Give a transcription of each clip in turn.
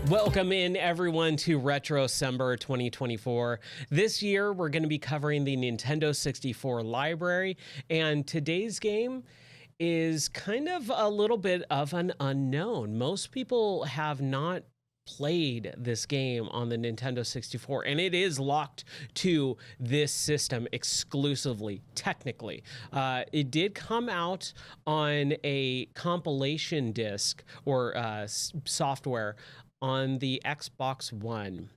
Welcome in everyone to RetroCember 2024. This year we're going to be covering the Nintendo 64 library, and today's game is kind of a little bit of an unknown. Most people have not played this game on the Nintendo 64, and it is locked to this system exclusively, technically. It did come out on a compilation disc or software on the Xbox One.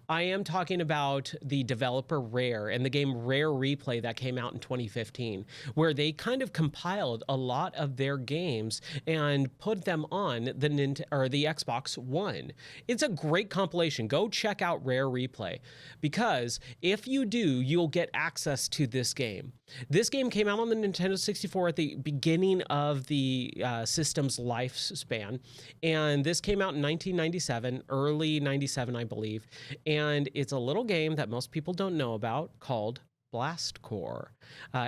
I am talking about the developer Rare and the game Rare Replay that came out in 2015, where they kind of compiled a lot of their games and put them on the Xbox One. It's a great compilation. Go check out Rare Replay, because if you do, you'll get access to this game. This game came out on the Nintendo 64 at the beginning of the system's lifespan, and this came out in 1997, early 97, I believe. And it's a little game that most people don't know about called Blast Corps.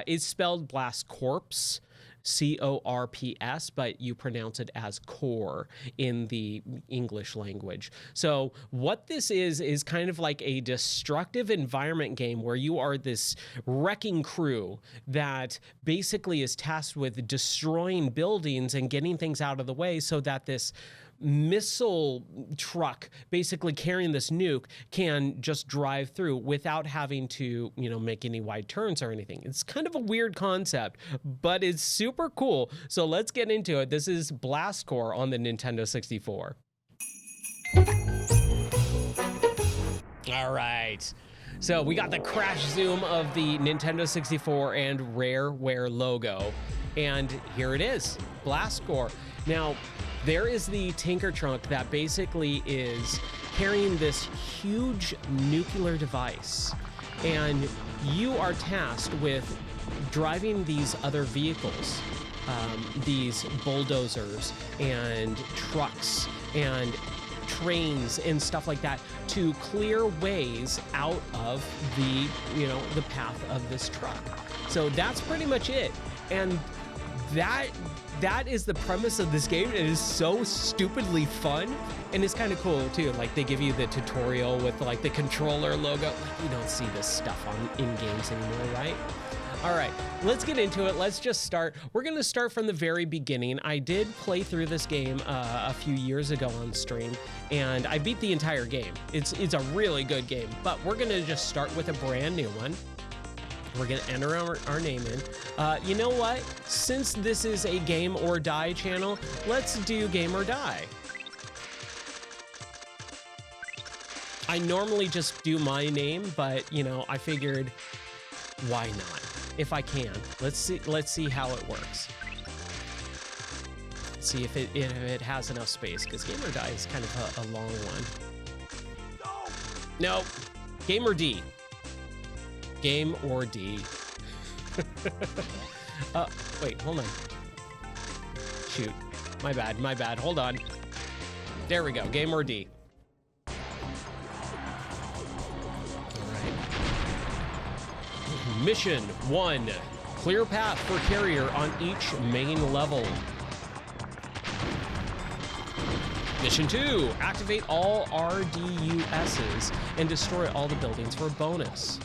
It's spelled Blast Corps, C-O-R-P-S, but you pronounce it as core in the English language. So what this is kind of like a destructive environment game where you are this wrecking crew that basically is tasked with destroying buildings and getting things out of the way so that this missile truck basically carrying this nuke can just drive through without having to, make any wide turns or anything. It's kind of a weird concept, but it's super cool. So let's get into it. This is Blast Corps on the Nintendo 64. All right. So we got the crash zoom of the Nintendo 64 and Rareware logo. And here it is, Blast Corps. Now, there is the Tinker Trunk that basically is carrying this huge nuclear device, and you are tasked with driving these other vehicles, these bulldozers and trucks and trains and stuff like that, to clear ways out of the path of this truck. So that's pretty much it. And that is the premise of this game. It is so stupidly fun, and it's kind of cool too. Like, they give you the tutorial with like the controller logo. Like, you don't see this stuff in games anymore, right? All right, let's get into it. Let's just start. We're gonna start from the very beginning. I did play through this game a few years ago on stream, and I beat the entire game. It's a really good game, but we're gonna just start with a brand new one. We're gonna enter our name in. You know what? Since this is a Game or Die channel, let's do Game or Die. I normally just do my name, but I figured, why not? If I can, let's see how it works. Let's see if it has enough space, because Game or Die is kind of a long one. No, Game or D. Game or D. Wait, hold on. Shoot, my bad, hold on. There we go, Game or D. All right. Mission 1, clear path for carrier on each main level. Mission 2, activate all RDUSs and destroy all the buildings for a bonus.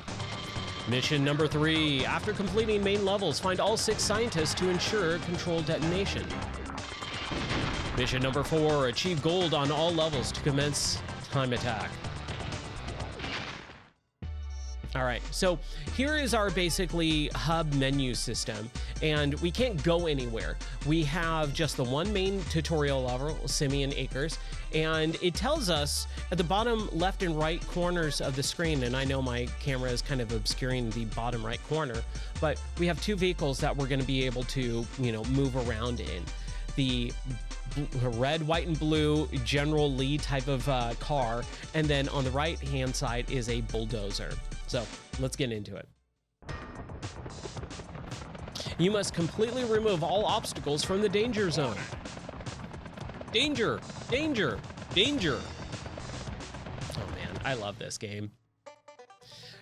Mission number 3, after completing main levels, find all 6 scientists to ensure controlled detonation. Mission number 4, achieve gold on all levels to commence time attack. All right, so here is our basically hub menu system, and we can't go anywhere. We have just the one main tutorial level, Simeon Acres, and it tells us at the bottom left and right corners of the screen, and I know my camera is kind of obscuring the bottom right corner, but we have 2 vehicles that we're gonna be able to, move around in. The red, white, and blue General Lee type of car, and then on the right-hand side is a bulldozer. So let's get into it. You must completely remove all obstacles from the danger zone. Danger, danger, danger. Oh man, I love this game.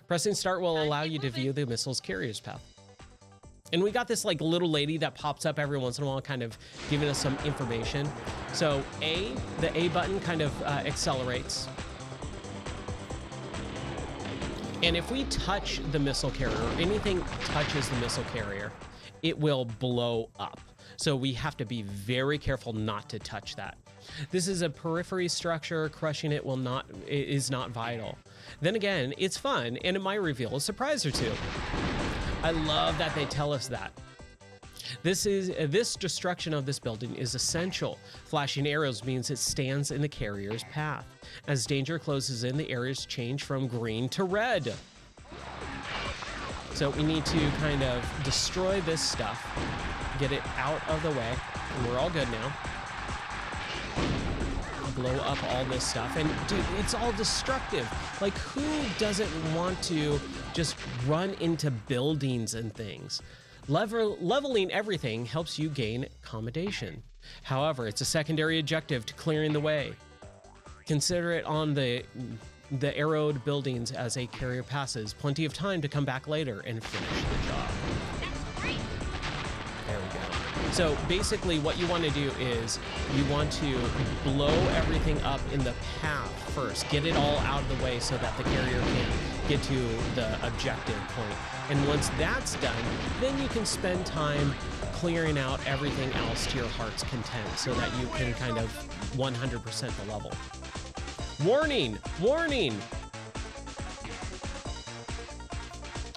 Pressing start will allow you to view the missile's carrier's path. And we got this like little lady that pops up every once in a while, kind of giving us some information. So the A button kind of accelerates. And if we touch the missile carrier, or anything touches the missile carrier, it will blow up. So we have to be very careful not to touch that. This is a periphery structure. Crushing it is not vital. Then again, it's fun, and it might reveal a surprise or two. I love that they tell us that. This destruction of this building is essential. Flashing arrows means it stands in the carrier's path. As danger closes in, the areas change from green to red. So we need to kind of destroy this stuff, get it out of the way, and we're all good now. Blow up all this stuff, and dude, it's all destructive. Like, who doesn't want to just run into buildings and things? Leveling everything helps you gain accommodation. However, it's a secondary objective to clearing the way. Consider it on the arrowed buildings as a carrier passes. Plenty of time to come back later and finish the job. There we go. So basically what you want to do is you want to blow everything up in the path first. Get it all out of the way so that the carrier can get to the objective point. And once that's done, then you can spend time clearing out everything else to your heart's content so that you can kind of 100% the level. Warning! Warning!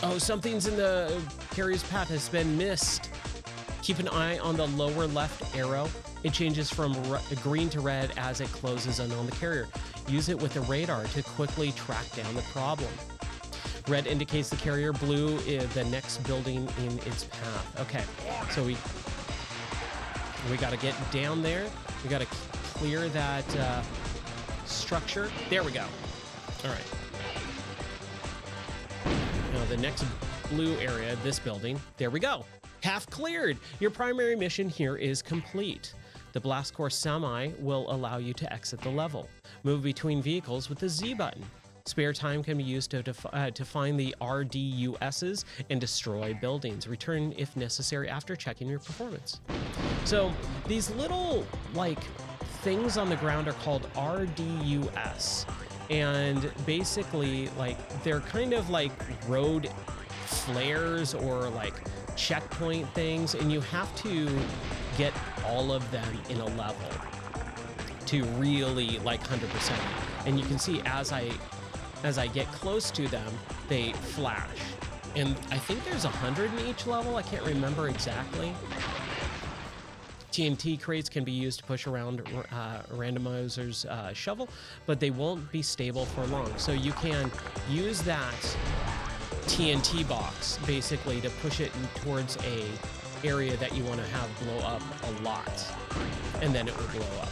Oh, something's in the carrier's path has been missed. Keep an eye on the lower left arrow. It changes from green to red as it closes in on the carrier. Use it with the radar to quickly track down the problem. Red indicates the carrier, blue is the next building in its path. Okay, so we got to get down there. We got to clear that structure. There we go. All right. Now the next blue area, this building, there we go. Half cleared. Your primary mission here is complete. The blast core semi will allow you to exit the level. Move between vehicles with the Z button. Spare time can be used to find the RDUSs and destroy buildings. Return if necessary after checking your performance. So these little like things on the ground are called RDUS, and basically like they're kind of like road flares or like checkpoint things, and you have to get all of them in a level to really like 100%. And you can see as I get close to them, they flash. And I think there's 100 in each level. I can't remember exactly. TNT crates can be used to push around randomizer's shovel, but they won't be stable for long. So you can use that TNT box basically to push it towards a area that you want to have blow up a lot, and then it will blow up.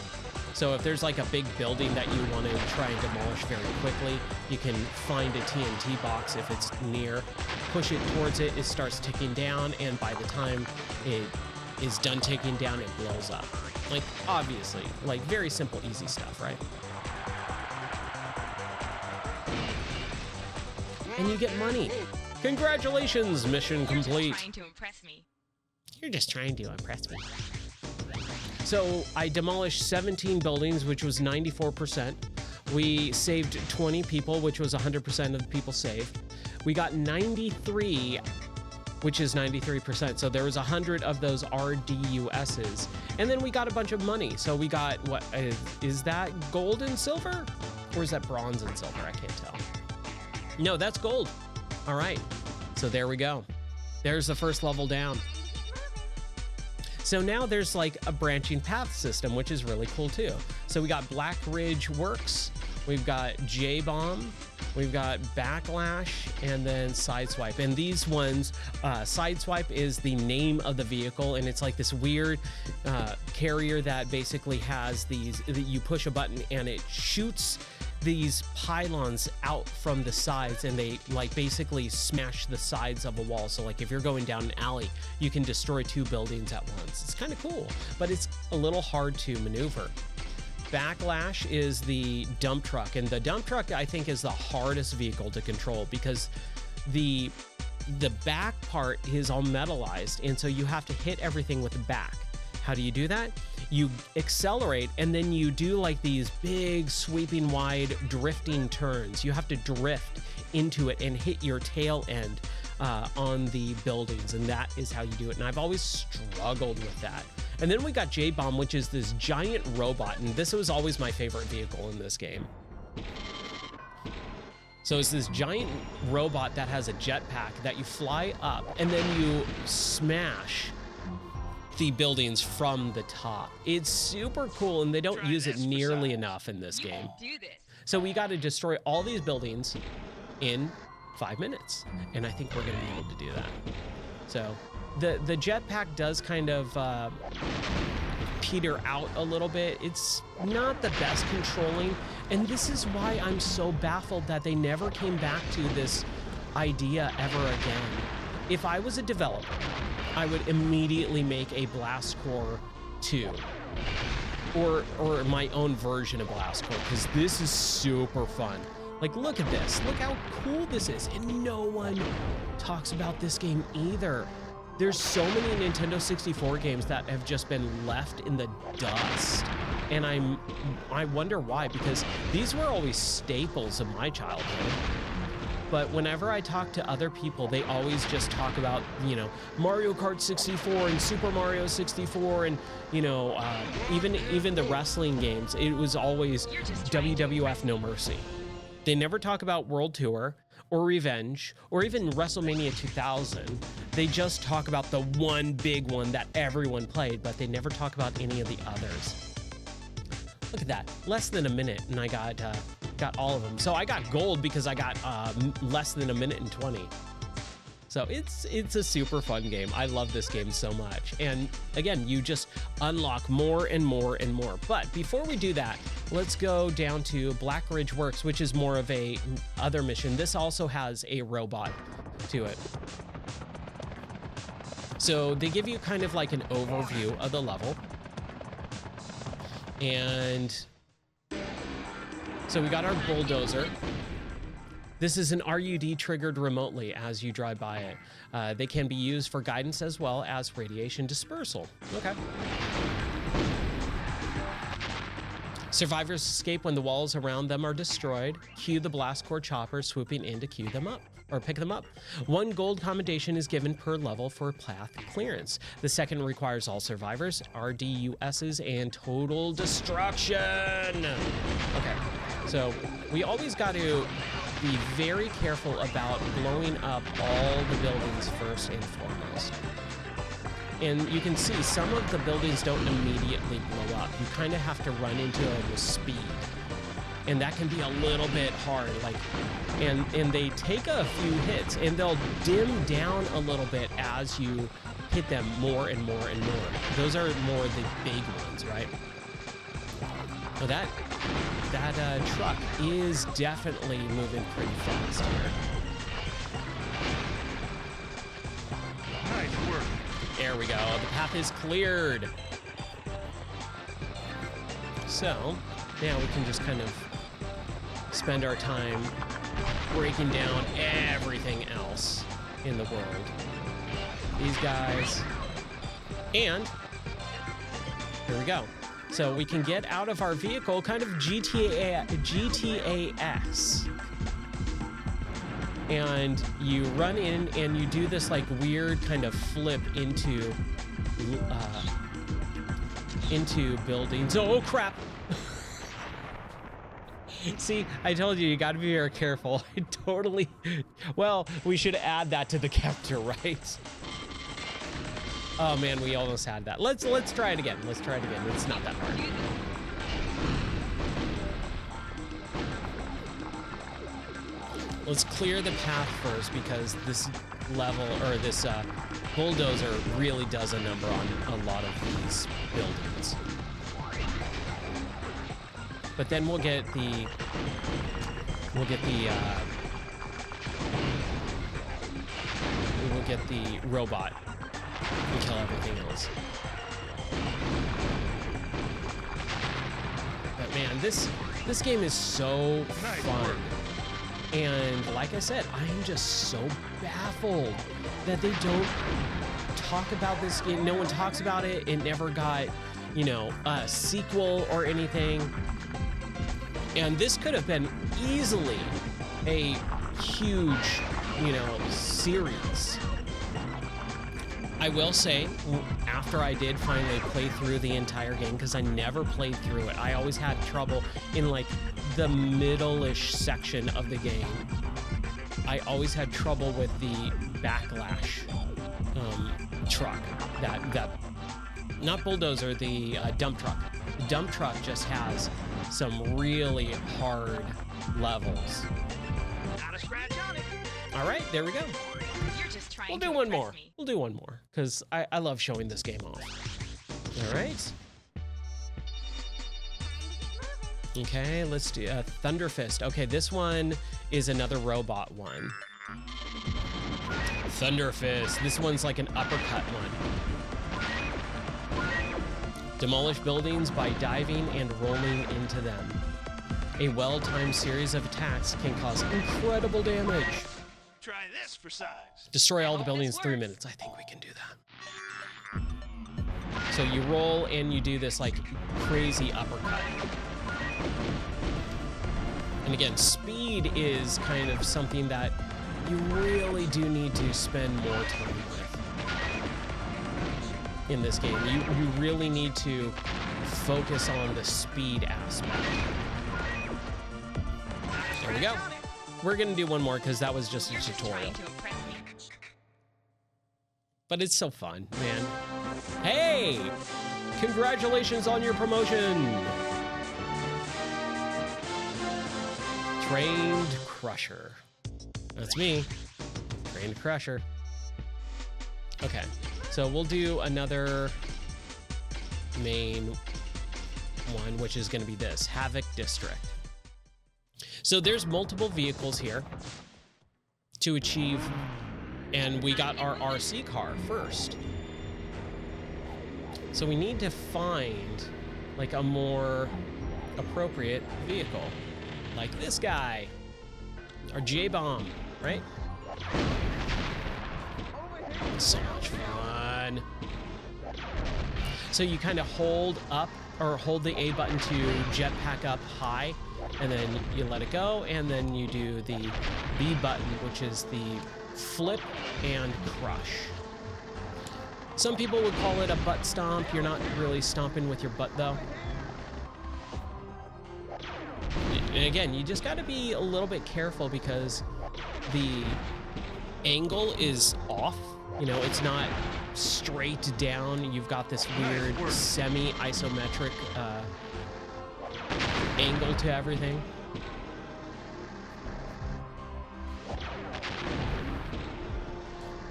So if there's like a big building that you want to try and demolish very quickly, you can find a TNT box if it's near, push it towards it, it starts ticking down, and by the time it is done ticking down, it blows up. Like, obviously, like very simple, easy stuff, right? And you get money. Congratulations, mission complete. Trying to impress me. You're just trying to impress me. So I demolished 17 buildings, which was 94%. We saved 20 people, which was 100% of the people saved. We got 93, which is 93%. So there was 100 of those RDUSs. And then we got a bunch of money. So we got, what, is that gold and silver? Or is that bronze and silver? I can't tell. No, that's gold. All right. So there we go. There's the first level down. So now there's like a branching path system, which is really cool too. So we got Black Ridge Works, we've got J-Bomb, we've got Backlash, and then Sideswipe. And these ones, Sideswipe is the name of the vehicle, and it's like this weird carrier that basically has these, you push a button and it shoots these pylons out from the sides, and they like basically smash the sides of a wall. So like if you're going down an alley, you can destroy 2 buildings at once. It's kind of cool, but it's a little hard to maneuver. Backlash is the dump truck, and the dump truck I think is the hardest vehicle to control because the back part is all metallized, and so you have to hit everything with the back. How do you do that? You accelerate, and then you do like these big sweeping wide drifting turns. You have to drift into it and hit your tail end on the buildings, and that is how you do it. And I've always struggled with that. And then we got J-Bomb, which is this giant robot, and this was always my favorite vehicle in this game. So it's this giant robot that has a jetpack that you fly up, and then you smash the buildings from the top. It's super cool, and they don't use it nearly enough in this game. So we got to destroy all these buildings in 5 minutes, and I think we're gonna be able to do that. So the jetpack does kind of peter out a little bit. It's not the best controlling, and this is why I'm so baffled that they never came back to this idea ever again. If I was a developer, I would immediately make a Blast Corps 2 or my own version of Blast Corps, because this is super fun. Like, look at this. Look how cool this is. And no one talks about this game either. There's so many Nintendo 64 games that have just been left in the dust. And I wonder why, because these were always staples of my childhood. But whenever I talk to other people, they always just talk about, you know, Mario Kart 64 and Super Mario 64 and, you know, even the wrestling games. It was always WWF No Mercy. They never talk about World Tour or Revenge or even WrestleMania 2000. They just talk about the one big one that everyone played, but they never talk about any of the others. Look at that, less than a minute, and I got all of them. So I got gold because I got less than a minute and 20. So it's a super fun game. I love this game so much. And again, you just unlock more and more and more. But before we do that, let's go down to Black Ridge Works, which is more of a other mission. This also has a robot to it. So they give you kind of like an overview of the level. And so we got our bulldozer. This is an RUD triggered remotely as you drive by it. They can be used for guidance as well as radiation dispersal. Okay. Survivors escape when the walls around them are destroyed. Cue the Blast Corps chopper swooping in to queue them up. Or pick them up. 1 gold commendation is given per level for path clearance. The second requires all survivors, RDUSs, and total destruction. Okay, so we always got to be very careful about blowing up all the buildings first and foremost. And you can see some of the buildings don't immediately blow up. You kind of have to run into them with speed. And that can be a little bit hard, like, and they take a few hits and they'll dim down a little bit as you hit them more and more and more. Those are more the big ones, right? So that truck is definitely moving pretty fast here. Nice work. There we go. The path is cleared. So now we can just kind of spend our time breaking down everything else in the world. These guys. And here we go. So we can get out of our vehicle, kind of GTA-esque. And you run in and you do this like weird kind of flip into buildings. Oh crap! See, I told you, you gotta be very careful. I totally, well, we should add that to the capture, right? Oh man, we almost had that. Let's try it again. Let's try it again. It's not that hard. Let's clear the path first because this level, or this bulldozer really does a number on a lot of these buildings. But then we'll get the robot and kill everything else. But man, this game is so fun. And like I said, I am just so baffled that they don't talk about this game. No one talks about it. It never got, you know, a sequel or anything. And this could have been easily a huge, you know, series. I will say, after I did finally play through the entire game, because I never played through it, I always had trouble in like the middle-ish section of the game. I always had trouble with the backlash truck, that not bulldozer, the dump truck. The dump truck just has some really hard levels. Not a scratch on it. All right, there we go. You're just trying We'll to do one impress more. me. We'll do one more, because I love showing this game off. All right. Okay, let's do Thunder Fist. Okay, this one is another robot one. Thunder Fist. This one's like an uppercut one. Demolish buildings by diving and rolling into them. A well-timed series of attacks can cause incredible damage. Try this for size. Destroy all the buildings in 3 minutes. I think we can do that. So you roll and you do this like crazy uppercut. And again, speed is kind of something that you really do need to spend more time with in this game. You really need to focus on the speed aspect. There we go. We're gonna do one more because that was just a tutorial. But it's so fun, man. Hey! Congratulations on your promotion! Trained Crusher. That's me. Trained Crusher. Okay, so we'll do another main one, which is gonna be this, Havoc District. So there's multiple vehicles here to achieve, and we got our RC car first. So we need to find like a more appropriate vehicle, like this guy, our J-Bomb, right? So much fun. So you kind of hold up or hold the A button to jetpack up high, and then you let it go, and then you do the B button, which is the flip and crush. Some people would call it a butt stomp. You're not really stomping with your butt though. And again, you just got to be a little bit careful because the angle is off. You know, it's not straight down. You've got this weird semi-isometric angle to everything.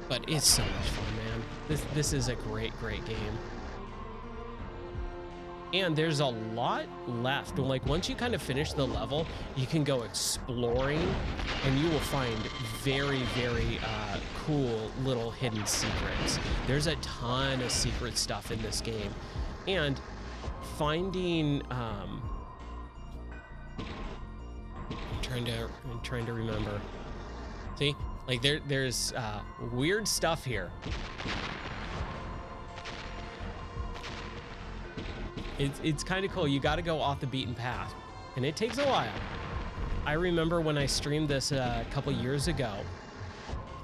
But it's so much fun, man. This is a great game. And there's a lot left. Like once you kind of finish the level, you can go exploring and you will find very cool little hidden secrets. There's a ton of secret stuff in this game. And finding I'm trying to remember. See? Like there's weird stuff here. It's kind of cool. You got to go off the beaten path, and it takes a while. I remember when I streamed this a couple years ago,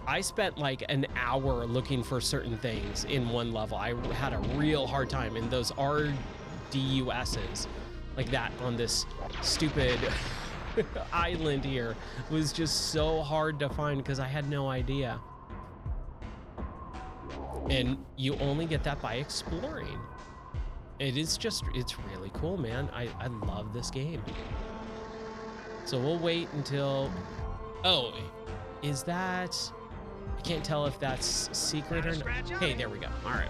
I spent like an hour looking for certain things in one level. I had a real hard time, and those RDUSs like that on this stupid island here was just so hard to find because I had no idea. And you only get that by exploring. It's really cool, man. I love this game. So we'll wait until, oh, is that, I can't tell if that's secret or not. Hey, there we go. All right.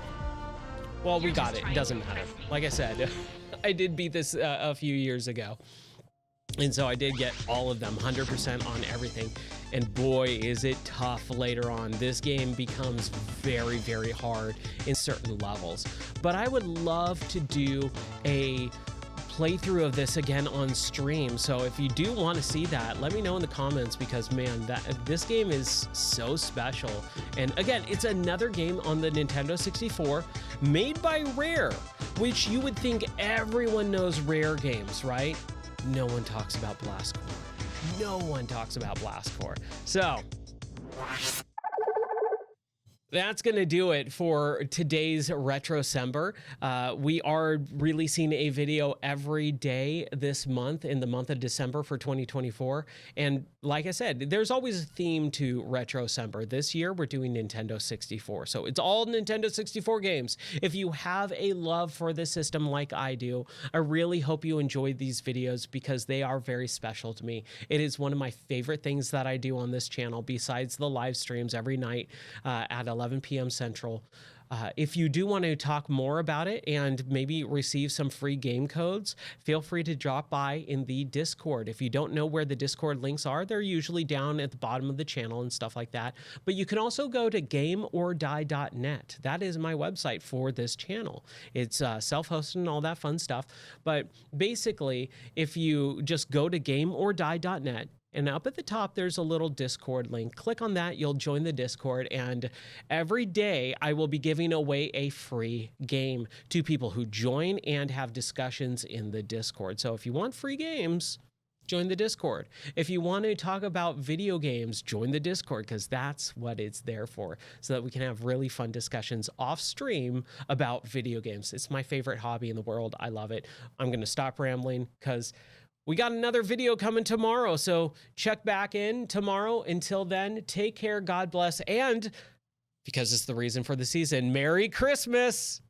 Well, we got it. It doesn't matter. Like I said, I did beat this a few years ago. And so I did get all of them, 100% on everything. And boy, is it tough later on. This game becomes very hard in certain levels. But I would love to do a playthrough of this again on stream. So if you do want to see that, let me know in the comments, because man, this game is so special. And again, it's another game on the Nintendo 64 made by Rare, which you would think everyone knows Rare games, right? No one talks about Blast Corps. No one talks about Blast Corps. So that's going to do it for today's RetroCember. We are releasing a video every day this month, in the month of December for 2024. And like I said, there's always a theme to RetroCember. This year, we're doing Nintendo 64. So it's all Nintendo 64 games. If you have a love for the system like I do, I really hope you enjoyed these videos, because they are very special to me. It is one of my favorite things that I do on this channel, besides the live streams every night at 11 p.m. Central. If you do want to talk more about it and maybe receive some free game codes, feel free to drop by in the Discord. If you don't know where the Discord links are, they're usually down at the bottom of the channel and stuff like that. But you can also go to gameordie.net. That is my website for this channel. It's self-hosted and all that fun stuff. But basically, if you just go to gameordie.net, and up at the top, there's a little Discord link. Click on that, you'll join the Discord, and every day I will be giving away a free game to people who join and have discussions in the Discord. So if you want free games, join the Discord. If you want to talk about video games, join the Discord, because that's what it's there for, so that we can have really fun discussions off stream about video games. It's my favorite hobby in the world. I love it. I'm going to stop rambling, because we got another video coming tomorrow, so check back in tomorrow. Until then, take care, God bless, and because it's the reason for the season, Merry Christmas!